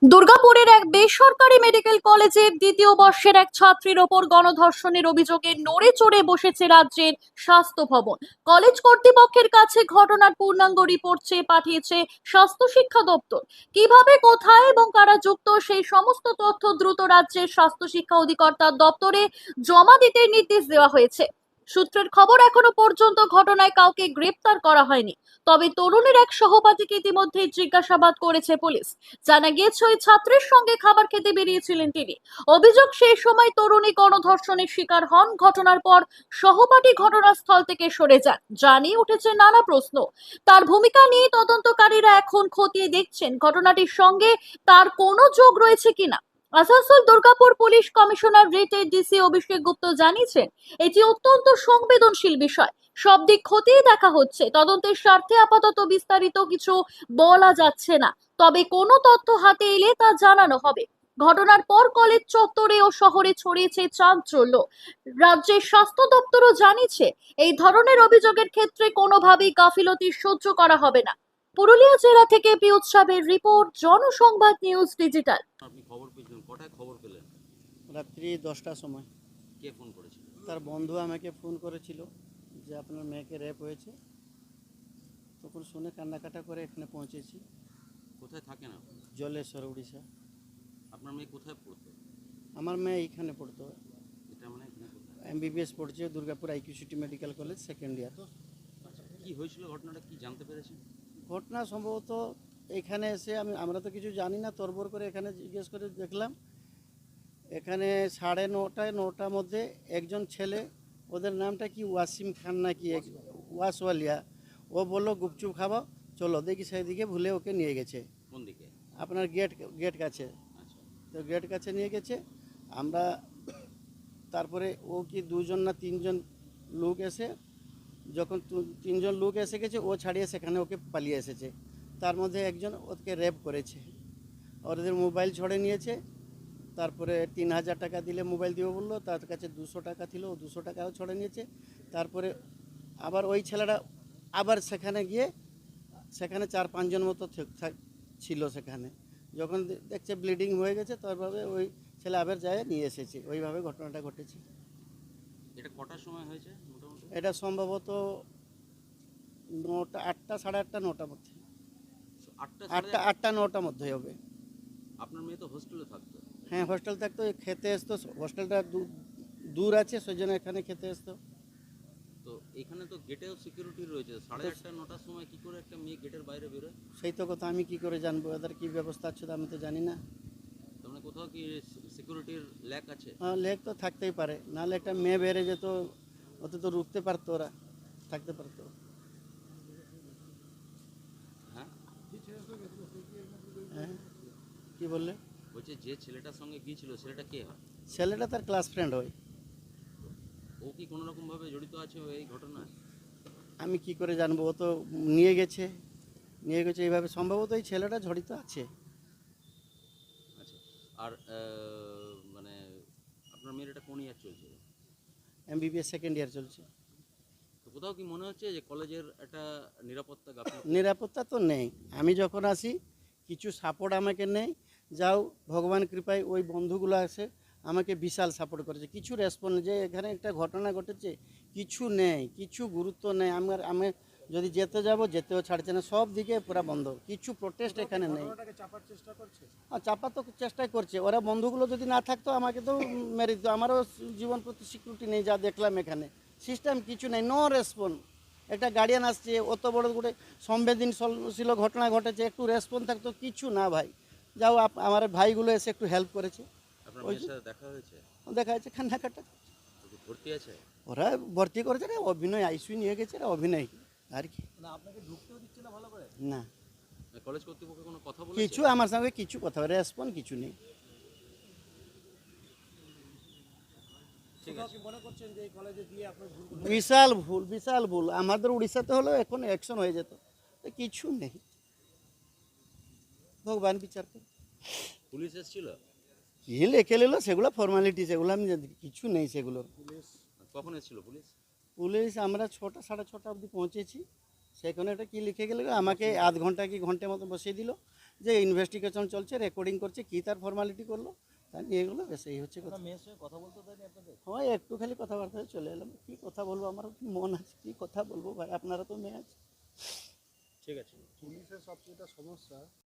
দুর্গাপুরের এক বেসরকারি মেডিকেল কলেজের দ্বিতীয় বর্ষের এক ছাত্রীর ওপর গণধর্ষণের অভিযোগে নড়ে চড়ে বসেছে রাজ্যের স্বাস্থ্য ভবন। কলেজ কর্তৃপক্ষের কাছে ঘটনার পূর্ণাঙ্গ রিপোর্ট চেয়ে পাঠিয়েছে স্বাস্থ্য শিক্ষা দপ্তর। কিভাবে, কোথায় এবং কারা যুক্ত সেই সমস্ত তথ্য দ্রুত রাজ্যের স্বাস্থ্য শিক্ষা অধিকর্তার দপ্তরে জমা দিতে নির্দেশ দেওয়া হয়েছে। সূত্রের খবর, এখনো পর্যন্ত ঘটনায় কাউকে গ্রেপ্তার করা হয়নি, তবে তরুণীর এক সহপাঠীকে ইতিমধ্যেই জিজ্ঞাসাবাদ করেছে পুলিশ। জানা গিয়েছে ওই ছাত্রের সঙ্গে খাবার খেতে বেরিয়েছিলেন তিনি। অভিযোগ, সেই সময় তরুণী গণধর্ষণের শিকার হন। ঘটনার পর সহপাঠী ঘটনাস্থল থেকে সরে যান, যা নিয়ে উঠেছে নানা প্রশ্ন। তার ভূমিকা নিয়ে তদন্তকারীরা এখন খতিয়ে দেখছেন ঘটনাটির সঙ্গে তার কোনো যোগ রয়েছে কিনা। আসানসোল দুর্গাপুর পুলিশ কমিশনার রিটেড ডিসি অভিষেক গুপ্ত জানিয়েছেন, এটি অত্যন্ত সংবেদনশীল বিষয়। সব দিক খতিয়ে দেখা হচ্ছে। তদন্তের স্বার্থে আপাতত বিস্তারিত কিছু বলা যাচ্ছে না, তবে কোনো তথ্য হাতে এলে তা জানানো হবে। ঘটনার পর কলেজ চত্বরে ও শহরে ছড়িয়েছে চাঞ্চল্য। রাজ্যের স্বাস্থ্য দপ্তরও জানিয়েছে, এই ধরনের অভিযোগের ক্ষেত্রে কোনোভাবেই গাফিলতি সহ্য করা হবে না। পুরুলিয়া জেলা থেকে পিয়ুষ সাহেবের রিপোর্ট, জনসংবাদ নিউজ ডিজিটাল। আপনি খবর পেয়েছিলেন, কটায় খবর পেলেন? রাত্রি 10টার সময় কে ফোন করেছিল? তার বন্ধু আমাকে ফোন করেছিল যে আপনার মেয়েকে রেপ হয়েছে। তখন শুনে কান্নাকাটা করে এখানে পৌঁছেছি। কোথায় থাকেন আপনি? জলেশ্বর, উড়িষ্যা। আপনার মেয়ে কোথায় পড়তো? আমার মেয়ে এইখানে পড়তো, এটা মানে এখানে কোথায়? MBBS পড়ছে, Durgapur IQCT medical college, second year. আচ্ছা, কি হয়েছিল ঘটনাটা, কি জানতে পেরেছেন? ঘটনা সম্ভবত এখানে এসে আমরা তো কিছু জানি না, তরবর করে এখানে জিজ্ঞেস করে দেখলাম। এখানে 9:30 9টার মধ্যে একজন ছেলে, ওদের নামটা কি ওয়াসিম খান নাকি ওয়াসওয়ালিয়া, ও বললো গুপচুপ খাবো, চলো দেখি, সেদিকে ভুলে ওকে নিয়ে গেছে কোন দিকে? আপনার গেট কাছে। আচ্ছা, তো গেট কাছে নিয়ে গেছে। আমরা তারপরে ও কি 2জন না 3জন লোক এসে, যখন 3জন লোক এসে গেছে, ও ছাড়িয়ে সেখানে ওকে পালিয়ে এসেছে। তার মধ্যে একজন ওকে রেপ করেছে, ওদের মোবাইল ছড়ে নিয়েছে। তারপরে 3000 টাকা দিলে মোবাইল দিব বললো, তার কাছে 200 টাকা ছিল, ও 200 টাকাও ছড়ে নিয়েছে। তারপরে আবার ওই ছেলেটা আবার সেখানে গিয়ে, সেখানে 4-5 জন মতো ছিল সেখানে। যখন দেখছে ব্লিডিং হয়ে গেছে, তারপরে ওই ছেলে আবার যায় নিয়ে এসেছে। ওইভাবে ঘটনাটা ঘটেছে। এটা কটার সময় হয়েছে মোটামুটি? এটা সম্ভবত 9টা, 8টা, 8:30, 9টার মধ্যে। 8টা 9টার মধ্যে হবে। আপনার মেয়ে তো হোস্টেলে থাকতো? হ্যাঁ, হোস্টেল থাকতো, খেতে আসতো। হোস্টেলটা দূর আছে, সেই জন্য এখানে খেতে আসতো। তো এখানে তো গেটেও সিকিউরিটি রয়েছে, 8:30 9টার সময় কি করে একটা মেয়ে গেটের বাইরে বেরোয়? সেই তো কথা, আমি কি করে জানবো এদের কি ব্যবস্থা আছে, আমি তো জানি না। তার মানে কোথাও কি সিকিউরিটির ল্যাক আছে? হ্যাঁ, লেক তো থাকতেই পারে, নাহলে একটা মেয়ে বেড়ে যেত, ওতে তো রুখতে পারতো, ওরা থাকতে পারতো। হ্যাঁ, হ্যাঁ, কি বললে? বলছে যে ছেলেটার সঙ্গে গিয়েছিল সেটা কে হয়? ছেলেটা তার ক্লাস ফ্রেন্ড হয়। ও কি কোনো রকম ভাবে জড়িত আছে এই ঘটনায়? আমি কি করে জানবো, ও তো নিয়ে গেছে এইভাবে। সম্ভবত এই ছেলেটা জড়িত আছে। আচ্ছা, আর মানে আপনার মেয়ের এটা কোন ইয়ার চলছে? MBBS সেকেন্ড ইয়ার চলছে। তো কোথাও কি মনে হচ্ছে যে কলেজের একটা নিরাপত্তা গাফিলতি? নিরাপত্তা তো নেই। আমি যখন আসি কিছু সাপোর্ট আমাকে নেই। যাও ভগবান কৃপায় ওই বন্ধুগুলো আছে, আমাকে বিশাল সাপোর্ট করেছে। কিছু রেসপন্স, যে এখানে একটা ঘটনা ঘটেছে, কিছু নেই, কিছু গুরুত্ব নেই। আমি যদি যেতেও ছাড়ছে না, সব দিকে পুরো বন্ধ, কিছু প্রোটেস্ট এখানে নেই। আর চাপা তো চেষ্টাই করছে ওরা। বন্ধুগুলো যদি না থাকতো আমাকে তো মেরে দিত। আমারও জীবন প্রতি সিকিউরিটি নেই, যা দেখলাম এখানে সিস্টেম কিছু নেই, নো রেসপন্স। একটা গার্ডিয়ান আসছে, অত বড় করে সংবেদনশীল ঘটনা ঘটেছে, একটু রেসপন্স থাকতো, কিছু না ভাই। যাও আমার ভাইগুলো এসে একটু হেল্প করেছে। আপনার ওই মেয়ের সাথে দেখা হয়েছে? দেখা যাচ্ছে কান্নাকাটা। ও কি ভর্তি আছে? ওরা ভর্তি করেছে রে, অভিনয় ICU নিয়ে গেছে রে, অভিনয় আর কি। না, আপনাকে ঢুকতেও দিচ্ছে না ভালো করে? না, কলেজ কর্তৃপক্ষ কোনো কথা বলেছে? কিছু আমার সঙ্গে কিছু কথা, রেসপন্স কিছু নেই। ঠিক আছে। মনে করছেন যে এই কলেজে দিয়ে আপনার ভুল করে? বিশাল ভুল। আমাদের উড়িষ্যাতে হলো এখন অ্যাকশন হয়ে যেত, তো কিছু নেই। ভগবান বিচার করে। পুলিশ এসেছিল? কি লেখে নিল সেগুলো ফর্মালিটি, সেগুলো আমি কিছু নেই সেগুলো। কখন এসেছিল পুলিশ? পুলিশ আমরা 6টা 6:30 অবধি পৌঁছেছি। সেখানে একটা কী লিখে গেল, আমাকে আধ ঘন্টা কি ঘন্টার মতো বসিয়ে দিল। যে ইনভেস্টিগেশন চলছে, রেকর্ডিং করছে, কী তার ফর্মালিটি করলো তা নিয়ে এগুলো বেশ এই হচ্ছে কথা। মেয়ের সঙ্গে কথা বলতে দেয়নি আপনাদের? হয় একটু খালি কথাবার্তা হয়ে চলে এলাম, কী কথা বলবো, আমার মন আছে, কী কথা বলবো ভাই, আপনারা তো মেয়ে আছে। ঠিক আছে। পুলিশের সবচেয়ে সমস্যা